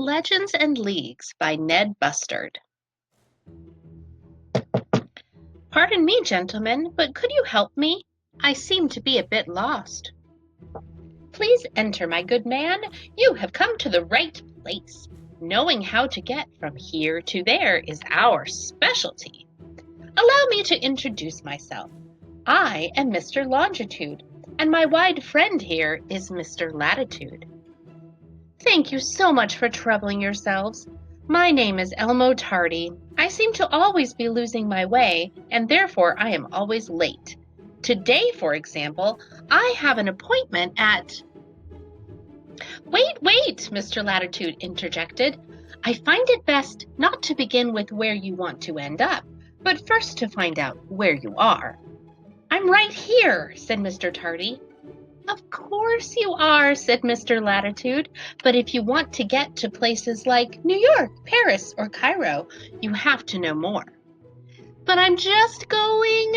Legends and Leagues by Ned Bustard. Pardon me, gentlemen, but could you help me? I seem to be a bit lost. Please enter, my good man. You have come to the right place. Knowing how to get from here to there is our specialty. Allow me to introduce myself. I am Mr. Longitude, and my wide friend here is Mr. Latitude. Thank you so much for troubling yourselves. My name is Elmo Tardy. I seem to always be losing my way, and therefore I am always late. Today, for example, I have an appointment at... Wait, Mr. Latitude interjected. I find it best not to begin with where you want to end up, but first to find out where you are. I'm right here, said Mr. Tardy. Of course you are, said Mr. Latitude, but if you want to get to places like New York, Paris, or Cairo, you have to know more. But I'm just going...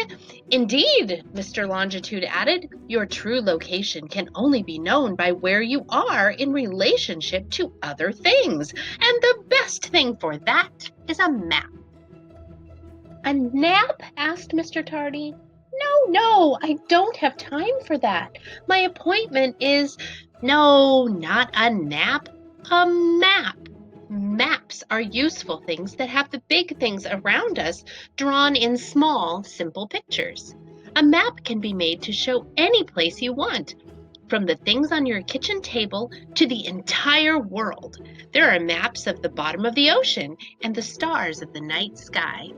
Indeed, Mr. Longitude added, your true location can only be known by where you are in relationship to other things, and the best thing for that is a map. A nap? Asked Mr. Tardy. No, I don't have time for that. My appointment is... No, not a nap, a map. Maps are useful things that have the big things around us drawn in small, simple pictures. A map can be made to show any place you want, from the things on your kitchen table to the entire world. There are maps of the bottom of the ocean and the stars of the night sky.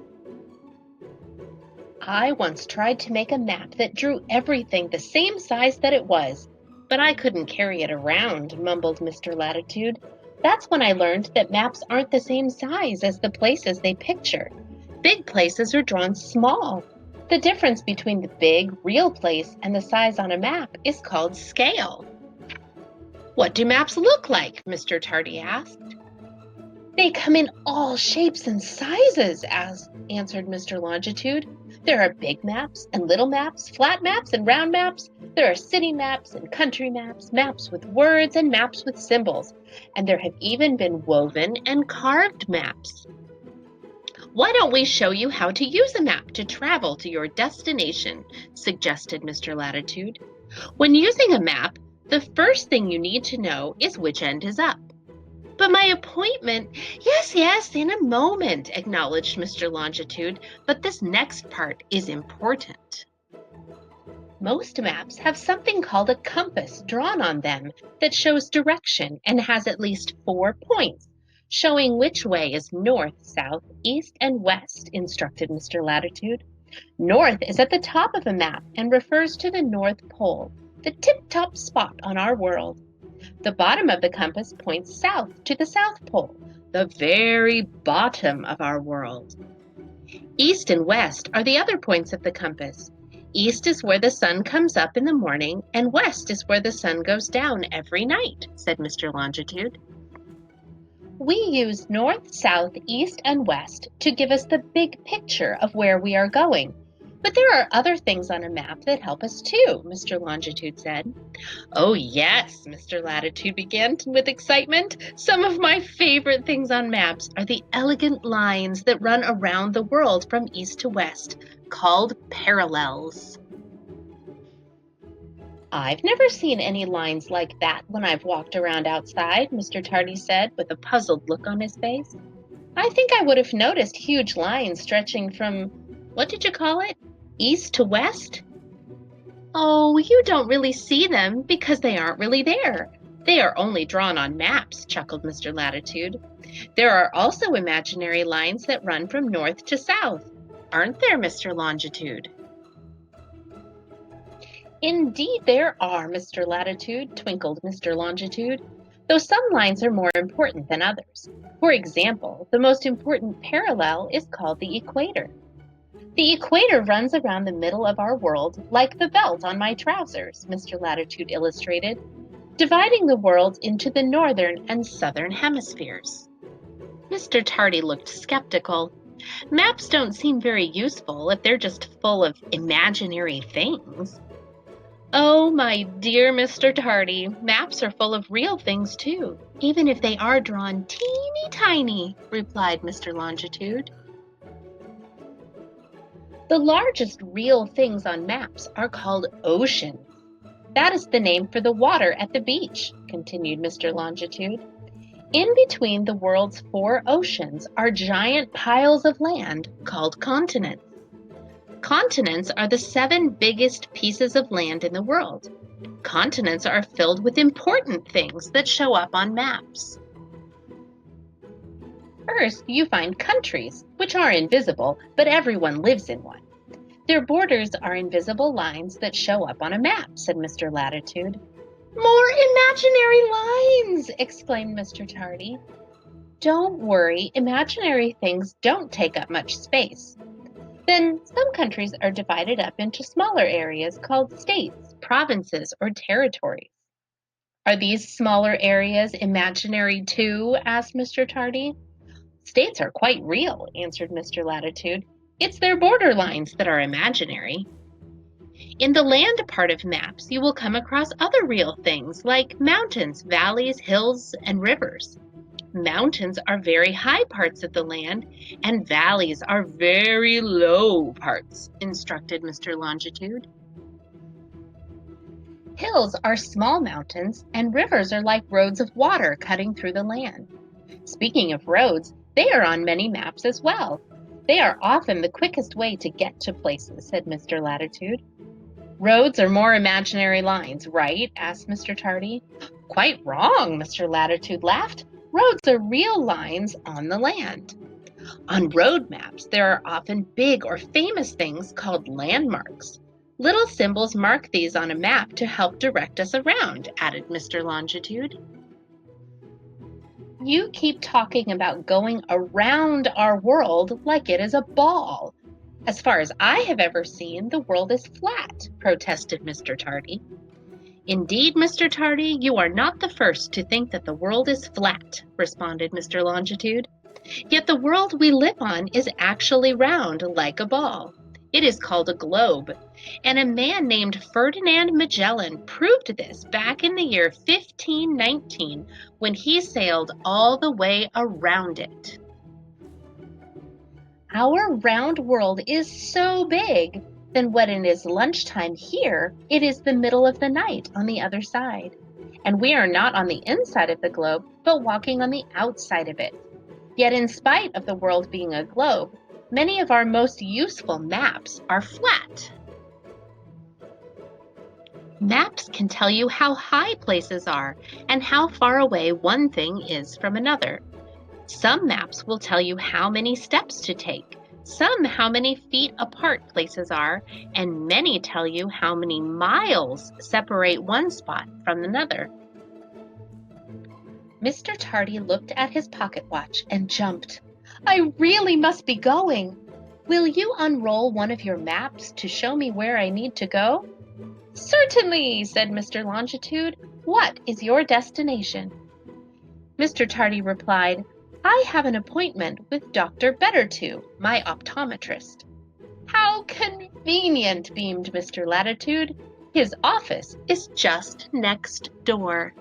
I once tried to make a map that drew everything the same size that it was, but I couldn't carry it around, mumbled Mr. Latitude. That's when I learned that maps aren't the same size as the places they picture. Big places are drawn small. The difference between the big, real place and the size on a map is called scale. What do maps look like? Mr. Tardy asked. They come in all shapes and sizes, answered Mr. Longitude. There are big maps and little maps, flat maps and round maps. There are city maps and country maps, maps with words and maps with symbols. And there have even been woven and carved maps. Why don't we show you how to use a map to travel to your destination, suggested Mr. Latitude. When using a map, the first thing you need to know is which end is up. But my appointment... Yes, in a moment, acknowledged Mr. Longitude, but this next part is important. Most maps have something called a compass drawn on them that shows direction and has at least 4 points, showing which way is north, south, east, and west, instructed Mr. Latitude. North is at the top of a map and refers to the North Pole, the tip-top spot on our world. The bottom of the compass points south to the South Pole, the very bottom of our world. East and west are the other points of the compass. East is where the sun comes up in the morning, and west is where the sun goes down every night, said Mr. Longitude. We use north, south, east, and west to give us the big picture of where we are going. But there are other things on a map that help us too, Mr. Longitude said. Oh yes, Mr. Latitude began with excitement. Some of my favorite things on maps are the elegant lines that run around the world from east to west, called parallels. I've never seen any lines like that when I've walked around outside, Mr. Tardy said with a puzzled look on his face. I think I would have noticed huge lines stretching from, what did you call it? East to west? Oh, you don't really see them because they aren't really there. They are only drawn on maps, chuckled Mr. Latitude. There are also imaginary lines that run from north to south, aren't there, Mr. Longitude? Indeed there are, Mr. Latitude, twinkled Mr. Longitude, though some lines are more important than others. For example, the most important parallel is called the equator. The equator runs around the middle of our world like the belt on my trousers, Mr. Latitude illustrated, dividing the world into the northern and southern hemispheres. Mr. Tardy looked skeptical. Maps don't seem very useful if they're just full of imaginary things. Oh, my dear Mr. Tardy, maps are full of real things too, even if they are drawn teeny tiny, replied Mr. Longitude. The largest real things on maps are called oceans. That is the name for the water at the beach, continued Mr. Longitude. In between the world's four oceans are giant piles of land called continents. Continents are the seven biggest pieces of land in the world. Continents are filled with important things that show up on maps. First, you find countries, which are invisible, but everyone lives in one. Their borders are invisible lines that show up on a map, said Mr. Latitude. More imaginary lines, exclaimed Mr. Tardy. Don't worry, imaginary things don't take up much space. Then some countries are divided up into smaller areas called states, provinces, or territories. Are these smaller areas imaginary too? Asked Mr. Tardy. States are quite real, answered Mr. Latitude. It's their border lines that are imaginary. In the land part of maps, you will come across other real things like mountains, valleys, hills, and rivers. Mountains are very high parts of the land, and valleys are very low parts, instructed Mr. Longitude. Hills are small mountains, and rivers are like roads of water cutting through the land. Speaking of roads, they are on many maps as well. They are often the quickest way to get to places, said Mr. Latitude. Roads are more imaginary lines, right? Asked Mr. Tardy. Quite wrong, Mr. Latitude laughed. Roads are real lines on the land. On road maps, there are often big or famous things called landmarks. Little symbols mark these on a map to help direct us around, added Mr. Longitude. You keep talking about going around our world like it is a ball. As far as I have ever seen, the world is flat, protested Mr. Tardy. Indeed, Mr. Tardy, you are not the first to think that the world is flat, responded Mr. Longitude. Yet the world we live on is actually round like a ball. It is called a globe, and a man named Ferdinand Magellan proved this back in the year 1519 when he sailed all the way around it. Our round world is so big, then when it is lunchtime here, it is the middle of the night on the other side. And we are not on the inside of the globe, but walking on the outside of it. Yet in spite of the world being a globe, many of our most useful maps are flat. Maps can tell you how high places are and how far away one thing is from another. Some maps will tell you how many steps to take, some how many feet apart places are, and many tell you how many miles separate one spot from another. Mr. Tardy looked at his pocket watch and jumped. I really must be going. Will you unroll one of your maps to show me where I need to go? Certainly, said Mr. Longitude. What is your destination? Mr. Tardy replied, I have an appointment with Dr. Bettertwo, my optometrist. How convenient, beamed Mr. Latitude. His office is just next door.